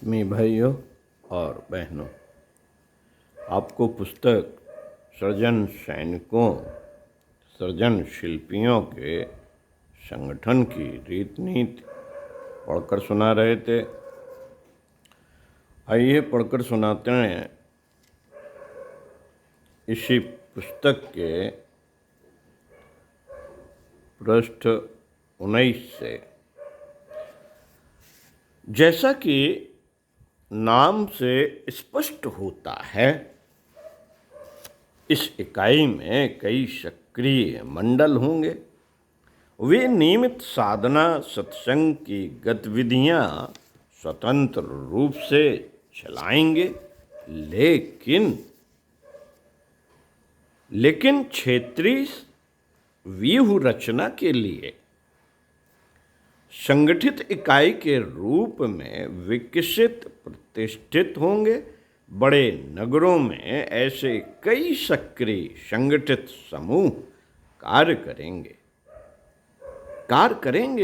आत्मीय भाइयों और बहनों, आपको पुस्तक सृजन सैनिकों, सृजन शिल्पियों के संगठन की रीति नीति पढ़कर सुना रहे थे। आइए पढ़कर सुनाते हैं इसी पुस्तक के पृष्ठ 19 से। जैसा कि नाम से स्पष्ट होता है, इस इकाई में कई सक्रिय मंडल होंगे। वे नियमित साधना सत्संग की गतिविधियां स्वतंत्र रूप से चलाएंगे, लेकिन क्षेत्रीय व्यूह रचना के लिए संगठित इकाई के रूप में विकसित प्रतिष्ठित होंगे। बड़े नगरों में ऐसे कई सक्रिय संगठित समूह कार्य करेंगे।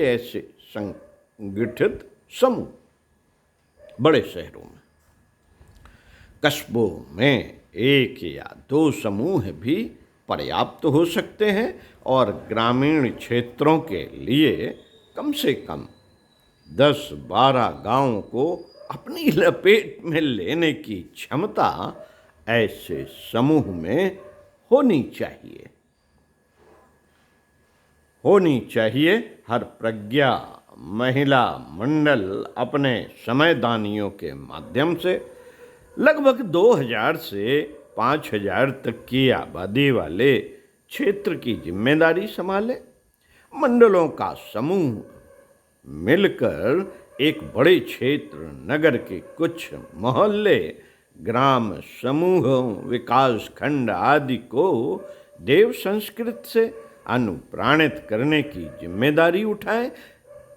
ऐसे संगठित समूह बड़े शहरों में, कस्बों में 1 या 2 समूह भी पर्याप्त हो सकते हैं और ग्रामीण क्षेत्रों के लिए कम से कम 10-12 गांवों को अपनी लपेट में लेने की क्षमता ऐसे समूह में होनी चाहिए। हर प्रज्ञा महिला मंडल अपने समयदानियों के माध्यम से लगभग 2000 से 5000 तक की आबादी वाले क्षेत्र की जिम्मेदारी संभाले। मंडलों का समूह मिलकर एक बड़े क्षेत्र, नगर के कुछ मोहल्ले, ग्राम समूहों, विकास खंड आदि को देव संस्कृति से अनुप्राणित करने की जिम्मेदारी उठाएं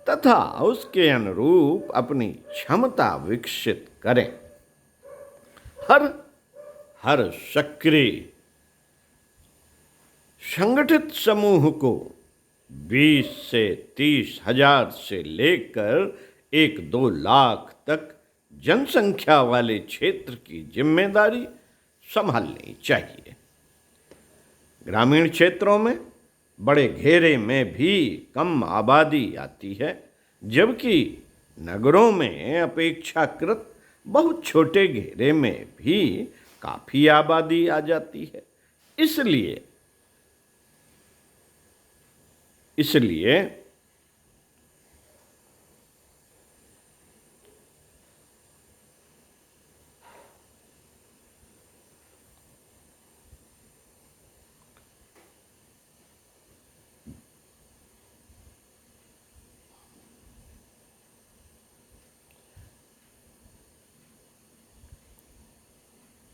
तथा उसके अनुरूप अपनी क्षमता विकसित करें। हर सक्रिय संगठित समूह को 20 से 30 हजार से लेकर 1-2 लाख तक जनसंख्या वाले क्षेत्र की जिम्मेदारी संभालनी चाहिए। ग्रामीण क्षेत्रों में बड़े घेरे में भी कम आबादी आती है, जबकि नगरों में अपेक्षाकृत बहुत छोटे घेरे में भी काफ़ी आबादी आ जाती है। इसलिए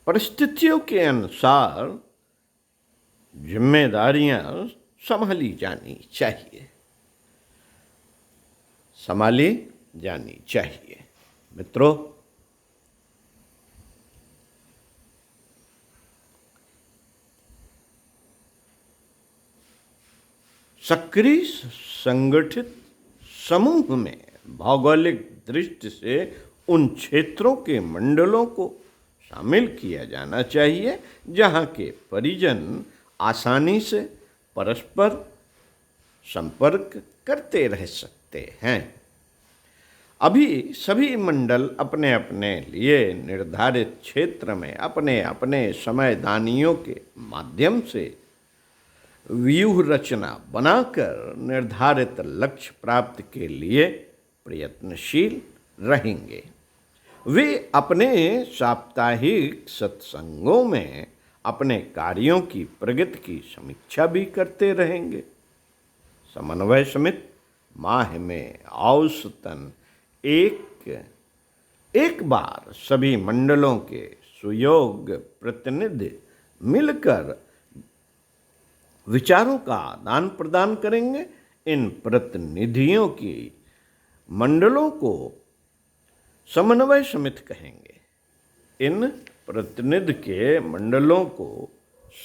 परिस्थितियों के अनुसार जिम्मेदारियां संभाली जानी चाहिए। मित्रों, सक्रिय संगठित समूह में भौगोलिक दृष्टि से उन क्षेत्रों के मंडलों को शामिल किया जाना चाहिए जहां के परिजन आसानी से परस्पर संपर्क करते रह सकते हैं। अभी सभी मंडल अपने अपने लिए निर्धारित क्षेत्र में अपने अपने समयदानियों के माध्यम से व्यूह रचना बनाकर निर्धारित लक्ष्य प्राप्ति के लिए प्रयत्नशील रहेंगे। वे अपने साप्ताहिक सत्संगों में अपने कार्यों की प्रगति की समीक्षा भी करते रहेंगे। समन्वय समिति माह में औसतन एक बार सभी मंडलों के सुयोग्य प्रतिनिधि मिलकर विचारों का आदान प्रदान करेंगे। इन प्रतिनिधियों की मंडलों को समन्वय समिति कहेंगे। इन प्रतिनिधि के मंडलों को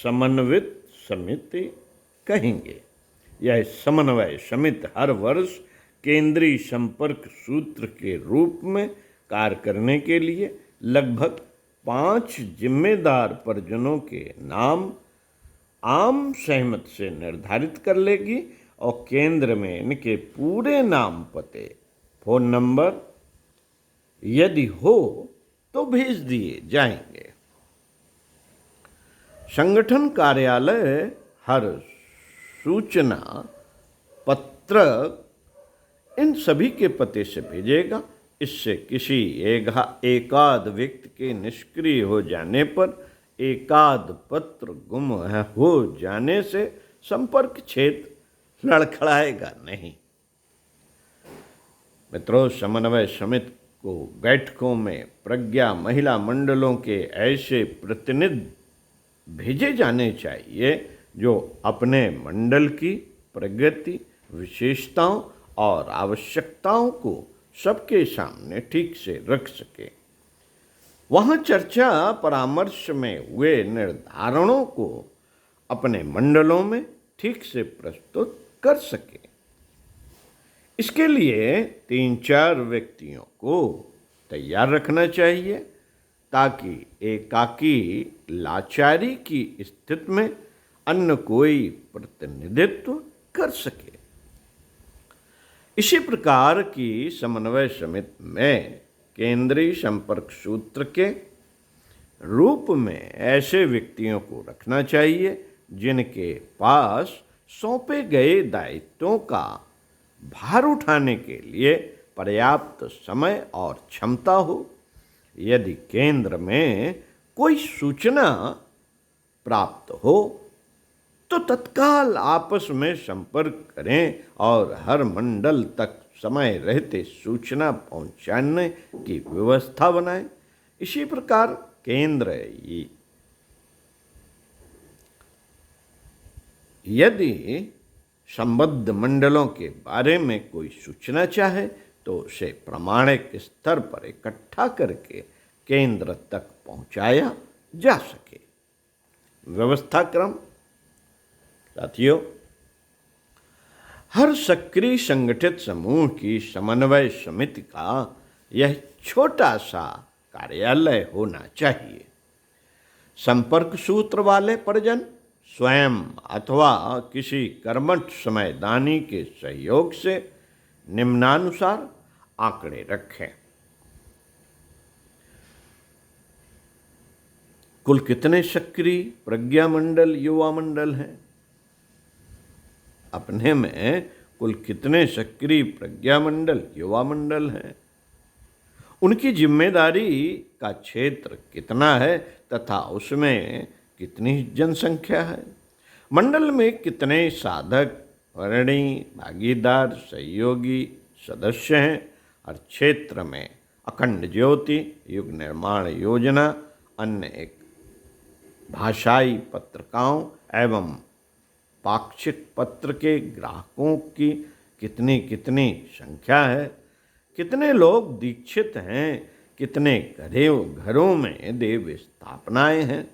समन्वित समिति कहेंगे। यह समन्वय समिति हर वर्ष केंद्रीय संपर्क सूत्र के रूप में सत्कार करने के लिए लगभग 5 जिम्मेदार परिजनों के नाम आम सहमति से निर्धारित कर लेगी और केंद्र में इनके पूरे नाम, पते, फोन नंबर यदि हो तो भेज दिए जाएंगे। संगठन कार्यालय हर सूचना पत्र इन सभी के पते से भेजेगा। इससे किसी एकाध व्यक्ति के निष्क्रिय हो जाने पर एकाध पत्र गुम हो जाने से संपर्क क्षेत्र लड़खड़ाएगा नहीं। मित्रों, समन्वय समिति को बैठकों में प्रज्ञा महिला मंडलों के ऐसे प्रतिनिधि भेजे जाने चाहिए जो अपने मंडल की प्रगति, विशेषताओं और आवश्यकताओं को सबके सामने ठीक से रख सके। वहाँ चर्चा परामर्श में हुए निर्धारणों को अपने मंडलों में ठीक से प्रस्तुत कर सके। इसके लिए 3-4 व्यक्तियों को तैयार रखना चाहिए ताकि एकाकी लाचारी की स्थिति में अन्य कोई प्रतिनिधित्व कर सके। इसी प्रकार की समन्वय समिति में केंद्रीय संपर्क सूत्र के रूप में ऐसे व्यक्तियों को रखना चाहिए जिनके पास सौंपे गए दायित्वों का भार उठाने के लिए पर्याप्त समय और क्षमता हो। यदि केंद्र में कोई सूचना प्राप्त हो तो तत्काल आपस में संपर्क करें और हर मंडल तक समय रहते सूचना पहुंचाने की व्यवस्था बनाएं। इसी प्रकार केंद्र यदि संबद्ध मंडलों के बारे में कोई सूचना चाहे तो उसे प्रामाणिक स्तर पर इकट्ठा करके केंद्र तक पहुंचाया जा सके। व्यवस्था क्रम। साथियों, हर सक्रिय संगठित समूह की समन्वय समिति का यह छोटा सा कार्यालय होना चाहिए। संपर्क सूत्र वाले परिजन स्वयं अथवा किसी कर्मठ समयदानी के सहयोग से निम्नानुसार आंकड़े रखें। कुल कितने सक्रिय प्रज्ञा मंडल, युवा मंडल हैं? अपने में कुल कितने सक्रिय प्रज्ञा मंडल, युवा मंडल हैं? उनकी जिम्मेदारी का क्षेत्र कितना है तथा उसमें कितनी जनसंख्या है? मंडल में कितने साधक, वर्णी, भागीदार, सहयोगी सदस्य हैं? और क्षेत्र में अखंड ज्योति, युग निर्माण योजना, अन्य एक भाषाई पत्रिकाओं एवं पाक्षिक पत्र के ग्राहकों की कितनी संख्या है? कितने लोग दीक्षित हैं? कितने घरों में देव स्थापनाएं हैं?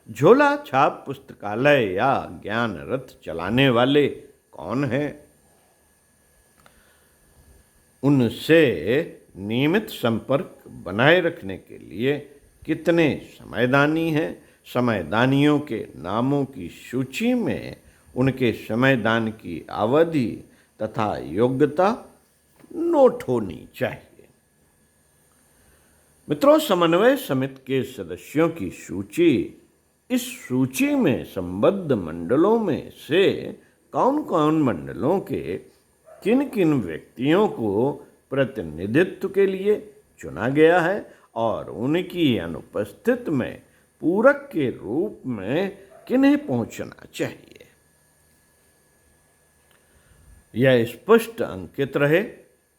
झोला छाप पुस्तकालय या ज्ञान रथ चलाने वाले कौन हैं? उनसे नियमित संपर्क बनाए रखने के लिए कितने समयदानी हैं? समयदानियों के नामों की सूची में उनके समयदान की अवधि तथा योग्यता नोट होनी चाहिए। मित्रों, समन्वय समिति के सदस्यों की सूची, इस सूची में संबद्ध मंडलों में से कौन कौन मंडलों के किन किन व्यक्तियों को प्रतिनिधित्व के लिए चुना गया है और उनकी अनुपस्थिति में पूरक के रूप में किन्हें पहुंचना चाहिए, यह स्पष्ट अंकित रहे।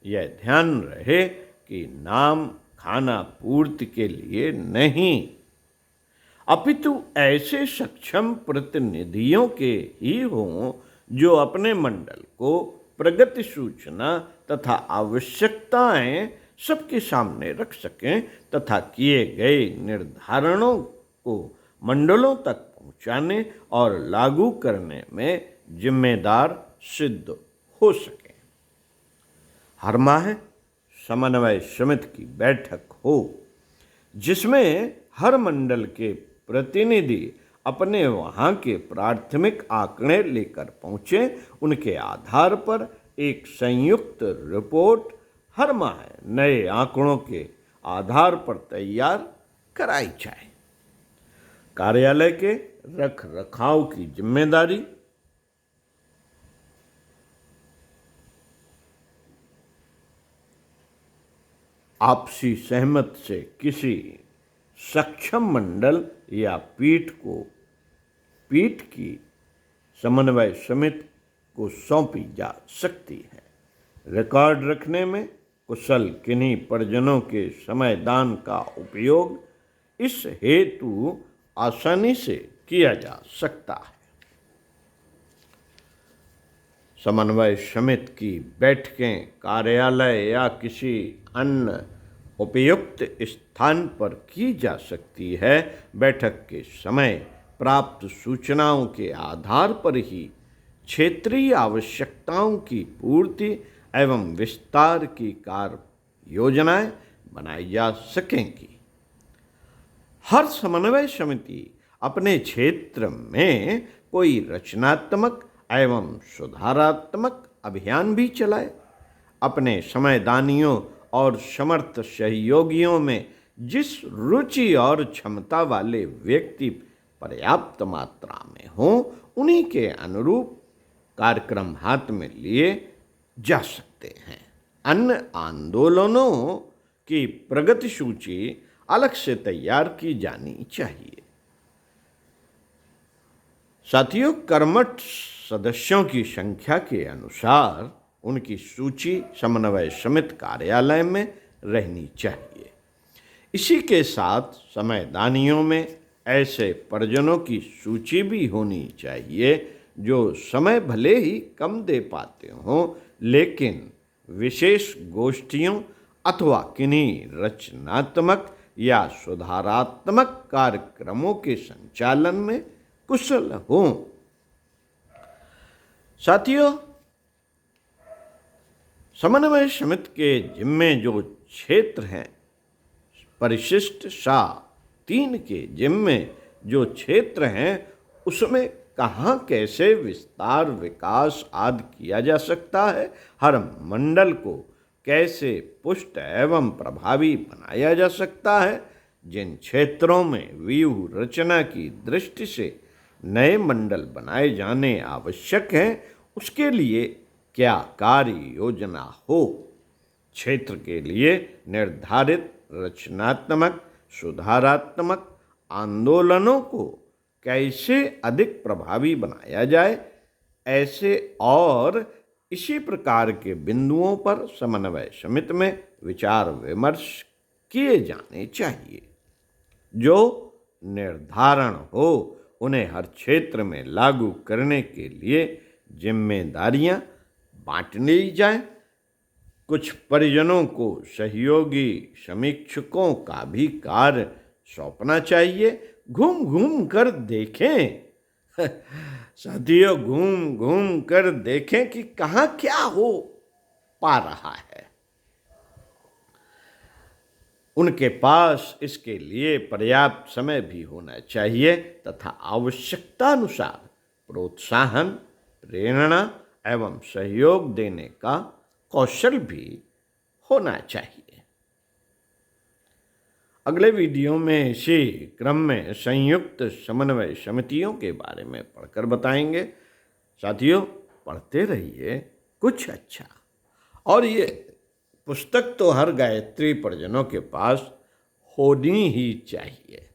यह ध्यान रहे कि नाम खाना पूर्ति के लिए नहीं अपितु ऐसे सक्षम प्रतिनिधियों के ही हों जो अपने मंडल को प्रगति सूचना तथा आवश्यकताएं सबके सामने रख सकें तथा किए गए निर्धारणों को मंडलों तक पहुंचाने और लागू करने में जिम्मेदार सिद्ध हो सके। हर माह समन्वय समिति की बैठक हो, जिसमें हर मंडल के प्रतिनिधि अपने वहाँ के प्राथमिक आंकड़े लेकर पहुँचे। उनके आधार पर एक संयुक्त रिपोर्ट हर माह नए आंकड़ों के आधार पर तैयार कराई जाए। कार्यालय के रख रखाव की जिम्मेदारी आपसी सहमत से किसी सक्षम मंडल या पीठ की समन्वय समिति को सौंपी जा सकती है। रिकॉर्ड रखने में कुशल किन्हीं परिजनों के समयदान का उपयोग इस हेतु आसानी से किया जा सकता है। समन्वय समिति की बैठकें कार्यालय या किसी अन्य उपयुक्त स्थान पर की जा सकती है। बैठक के समय प्राप्त सूचनाओं के आधार पर ही क्षेत्रीय आवश्यकताओं की पूर्ति एवं विस्तार की कार्य योजनाएं बनाई जा सकेंगी। हर समन्वय समिति अपने क्षेत्र में कोई रचनात्मक एवं सुधारात्मक अभियान भी चलाए। अपने समयदानियों और समर्थ सहयोगियों में जिस रुचि और क्षमता वाले व्यक्ति पर्याप्त मात्रा में हों, उन्हीं के अनुरूप कार्यक्रम हाथ में लिए जा सकते हैं। अन्य आंदोलनों की प्रगति सूची अलग से तैयार की जानी चाहिए। साथियों, कर्मठ सदस्यों की संख्या के अनुसार उनकी सूची समन्वय समिति कार्यालय में रहनी चाहिए। इसी के साथ समयदानियों में ऐसे परिजनों की सूची भी होनी चाहिए जो समय भले ही कम दे पाते हों, लेकिन विशेष गोष्ठियों अथवा किन्हीं रचनात्मक या सुधारात्मक कार्यक्रमों के संचालन में कुशल हों। साथियों, समन्वय समिति के जिम्मे जो क्षेत्र हैं, परिशिष्ट सा 3 के जिम्मे जो क्षेत्र हैं, उसमें कहाँ कैसे विस्तार विकास आदि किया जा सकता है, हर मंडल को कैसे पुष्ट एवं प्रभावी बनाया जा सकता है, जिन क्षेत्रों में व्यूह रचना की दृष्टि से नए मंडल बनाए जाने आवश्यक हैं, उसके लिए क्या कार्य योजना हो, क्षेत्र के लिए निर्धारित रचनात्मक सुधारात्मक आंदोलनों को कैसे अधिक प्रभावी बनाया जाए, ऐसे और इसी प्रकार के बिंदुओं पर समन्वय समिति में विचार विमर्श किए जाने चाहिए। जो निर्धारण हो, उन्हें हर क्षेत्र में लागू करने के लिए जिम्मेदारियां बांट ली जाएं। कुछ परिजनों को सहयोगी समीक्षकों का भी कार्य सौंपना चाहिए। घूम घूम कर देखें साथियों, घूम घूम कर देखें कि कहाँ क्या हो पा रहा है। उनके पास इसके लिए पर्याप्त समय भी होना चाहिए तथा आवश्यकतानुसार प्रोत्साहन, प्रेरणा एवं सहयोग देने का कौशल भी होना चाहिए। अगले वीडियो में इसी क्रम में संयुक्त समन्वय समितियों के बारे में पढ़कर बताएंगे। साथियों, पढ़ते रहिए कुछ अच्छा। और ये पुस्तक तो हर गायत्री परिजनों के पास होनी ही चाहिए।